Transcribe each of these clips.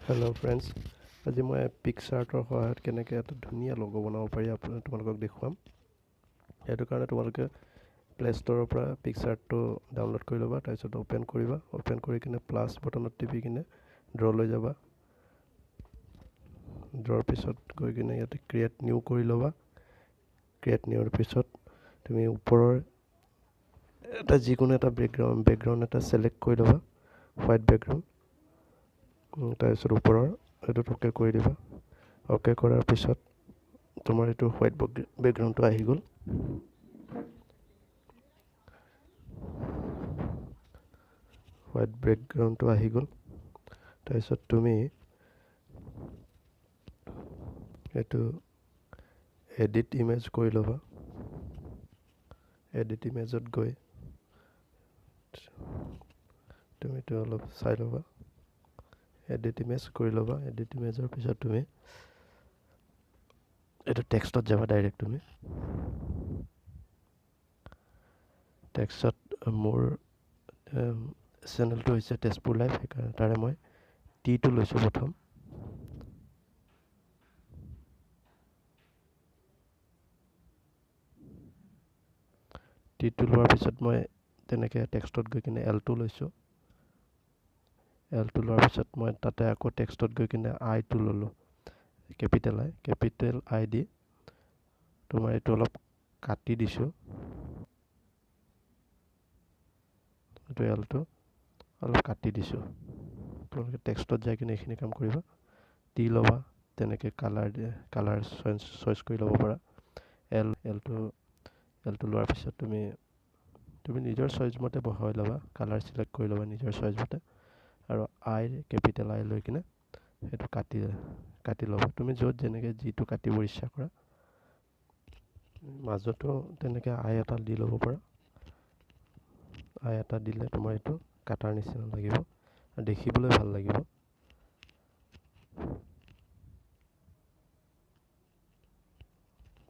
Hello' friends, আজি মই পিক্সাৰ্টৰ সহায়ত কেনেকৈ এটা ধুনীয়া লগো বনাব পাৰি তোমালোকক দেখুৱাম। সেইটো কাৰণে তোমালোকে প্লে' ষ্ট'ৰৰ পৰা পিক্সাৰ্টটো ডাউনলোড কৰি ল'বা, তাৰপিছত অ'পেন কৰিবা। অ'পেন কৰি কিনে প্লাছ বটনত টিপি কিনে ড্ৰ'লৈ যাবা। ড্ৰ'ৰ পিছত গৈ কিনে ইয়াতে ক্ৰিয়েট নিউ কৰি ল'বা। ক্ৰিয়েট নিউৰ পিছত তুমি ওপৰৰ এটা যিকোনো এটা বেকগ্ৰাউণ্ড এটা ছিলেক্ট কৰি ল'বা, হোৱাইট বেকগ্ৰাউণ্ড। তাৰপিছত ওপৰৰ এইটোত অ'কে কৰি দিবা। অ'কে কৰাৰ পিছত তোমাৰ এইটো হোৱাইট বেকগ্ৰাউণ্ডটো আহি গ'ল। হোৱাইট বেকগ্ৰাউণ্ডটো আহি গ'ল। তাৰপিছত তুমি এইটো এডিট ইমেজ কৰি ল'বা। এডিট ইমেজত গৈ তুমি এইটো অলপ চাই ল'বা। এডিট ইমেজ কৰি ল'বা। এডিট ইমেজৰ পিছত তুমি এইটো টেক্সটত যাবা ডাইৰেক্ট। তুমি টেক্সটত মোৰ চেনেলটো হৈছে তেজপুৰ লাইভ, সেইকাৰণে তাৰে মই টিটো লৈছোঁ প্ৰথম। টিটো লোৱাৰ পিছত মই তেনেকৈ টেক্সটত গৈ কিনে এলটো লৈছোঁ। এলটো লোৱাৰ পিছত মই তাতে আকৌ টেক্সটত গৈ কিনে আইটো ল'লোঁ, কেপিটেল আই দি তোমাৰ এইটো অলপ কাটি দিছোঁ। এইটো এলটো অলপ কাটি দিছোঁ। তোমালোকে টেক্সটত যাই কিনে এইখিনি কাম কৰিবা। টি ল'বা, তেনেকৈ কালাৰ চইচ কৰি ল'ব পাৰা। এলটো লোৱাৰ পিছত তুমি নিজৰ চইচ মতে বহাই ল'বা। কালাৰ চিলেক্ট কৰি ল'বা নিজৰ চইচ মতে, আৰু কেপিটেল আই লৈ কিনে সেইটো কাটি ল'বা। তুমি য'ত যেনেকৈ যিটো কাটিব ইচ্ছা কৰা, মাজতো তেনেকৈ আই এটা দি ল'ব পাৰা। আই এটা দিলে তোমাৰ এইটো কাটাৰ নিচিনা লাগিব আৰু দেখিবলৈ ভাল লাগিব।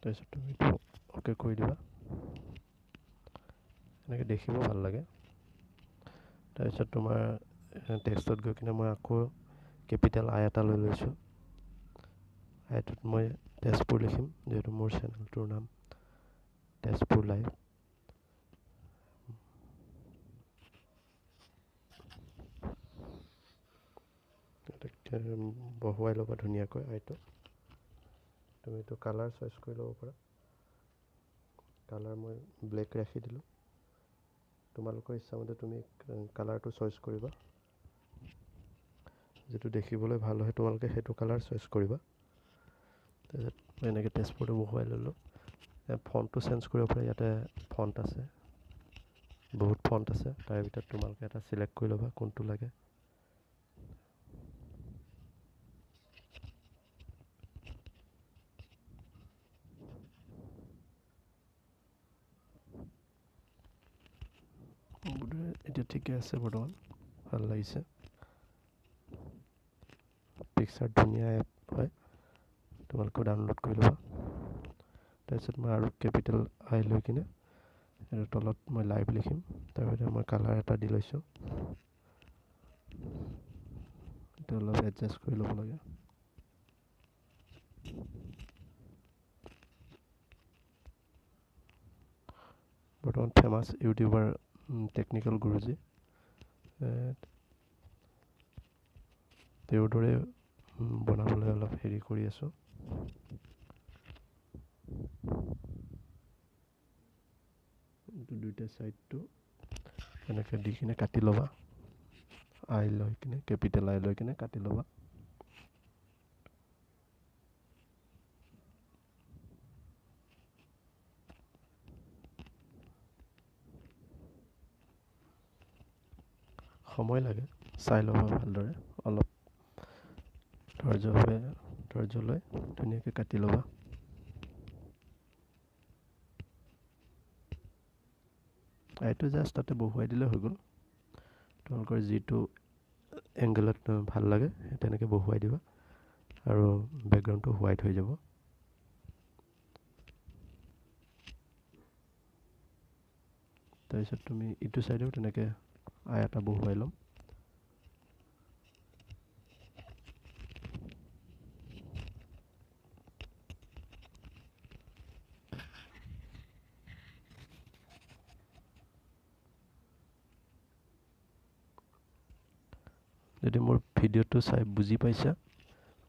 তাৰপিছত তুমি এইটো অ'কে কৰি দিবা। এনেকৈ দেখিব ভাল লাগে। তাৰপিছত তোমাৰ টেক্সটত গৈ কিনে মই আকৌ কেপিটেল আই এটা লৈ লৈছোঁ। আইটোত মই তেজপুৰ লিখিম, যিহেতু মোৰ চেনেলটোৰ নাম তেজপুৰ লাইভ। বহুৱাই ল'বা ধুনীয়াকৈ আইটো। তুমি এইটো কালাৰ চইচ কৰি ল'ব পাৰা। কালাৰ মই ব্লেক ৰাখি দিলোঁ। তোমালোকৰ ইচ্ছামতে তুমি কালাৰটো চইচ কৰিবা। যিটো দেখিবলৈ ভাল হয় তোমালোকে সেইটো কালাৰ চইচ কৰিবা। তাৰপিছত মই এনেকৈ তেজপুৰটো বহুৱাই ল'লোঁ। ফণ্টটো চেঞ্জ কৰিব পাৰা। ইয়াতে ফণ্ট আছে, বহুত ফণ্ট আছে। তাৰে ভিতৰত তোমালোকে এটা চিলেক্ট কৰি ল'বা কোনটো লাগে। এতিয়া ঠিকে আছে, বৰ্তমান ভাল লাগিছে। পিক্সাৰ্ট ধুনীয়া এপ হয়, তোমালোকেও ডাউনলোড কৰি ল'বা। তাৰপিছত মই আৰু কেপিটেল আই লৈ কিনে আৰু তলত মই লাইভ লিখিম। তাৰপিছত মই কালাৰ এটা দি লৈছোঁ। এইটো অলপ এডজাষ্ট কৰি ল'ব লাগে। বৰ্তমান ফেমাছ ইউটিউবাৰ টেকনিকেল গুৰুজী, তেওঁৰ দৰে বনাবলৈ অলপ হেৰি কৰি আছোঁ। দুইটা ছাইডটো এনেকৈ দি কিনে কাটি ল'বা। আই লৈ কিনে কেপিটেল আই লৈ কিনে কাটি ল'বা। সময় লাগে, চাই ল'বা ভালদৰে। অলপ ধৈৰ্য লৈ ধুনীয়াকৈ কাটি ল'বা। আইটো জাষ্ট তাতে বহুৱাই দিলে হৈ গ'ল। তোমালোকৰ যিটো এংগেলত ভাল লাগে তেনেকৈ বহুৱাই দিবা, আৰু বেকগ্ৰাউণ্ডটো হোৱাইট হৈ যাব। তাৰপিছত তুমি ইটো ছাইডেও তেনেকৈ আই এটা বহুৱাই ল'ম। যদি মোৰ ভিডিঅ'টো চাই বুজি পাইছা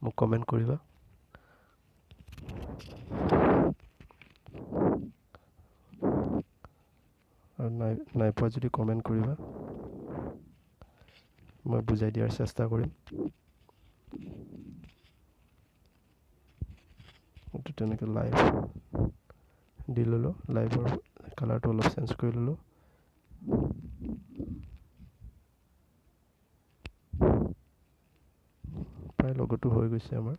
মোক কমেণ্ট কৰিবা। আৰু নাই পোৱা যদি কমেণ্ট কৰিবা, মই বুজাই দিয়াৰ চেষ্টা কৰিম। এইটো তেনেকৈ লাইভ দি ল'লোঁ, লাইভৰ কালাৰটো অলপ চেঞ্জ কৰি ল'লোঁ। প্ৰায় লগতো হৈ গৈছে আমাৰ।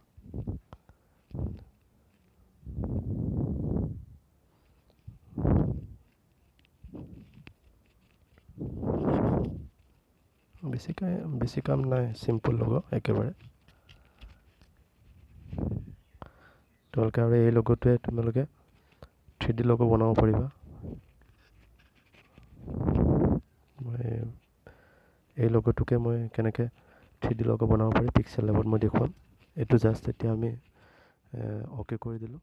বেছি কাম নাই, চিম্পুল লগ একেবাৰে। তোমালোকে আৰু এই লগটোৱে তোমালোকে 3D লগ বনাব পাৰিবা। এই লগটোকে মই কেনেকৈ 3D লগ বনাব পাৰি পিক্সেল লেবত মই দেখুৱাম। এইটো জাষ্ট এতিয়া আমি অ'কে কৰি দিলোঁ।